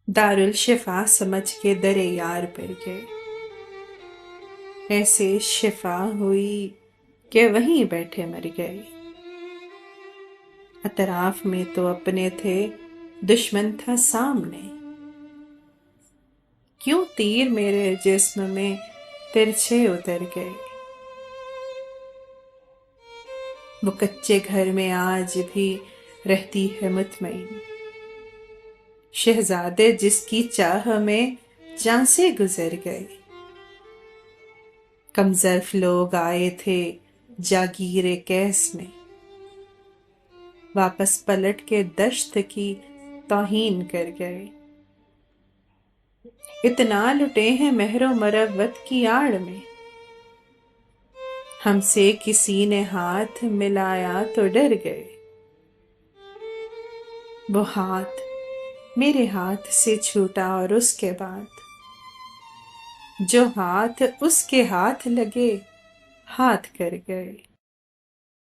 दारुल शिफा समझ के दरे यार पर गए। ऐसे शिफा हुई कि वहीं बैठे मर गए। अतराफ में तो अपने थे, दुश्मन था सामने। क्यों तीर मेरे जिस्म में तिरछे उतर गए। वो कच्चे घर में आज भी रहती है मुतमईन। शहजादे जिसकी चाह में जान से गुजर गए। कमजर्फ लोग आए थे जागीरे कैस में, वापस पलट के दश्त की तौहीन कर गए। इतना लुटे हैं महरो मरवत की आड़ में, हमसे किसी ने हाथ मिलाया तो डर गए। वो हाथ मेरे हाथ से छूटा और उसके बाद जो हाथ उसके हाथ लगे हाथ कर गए।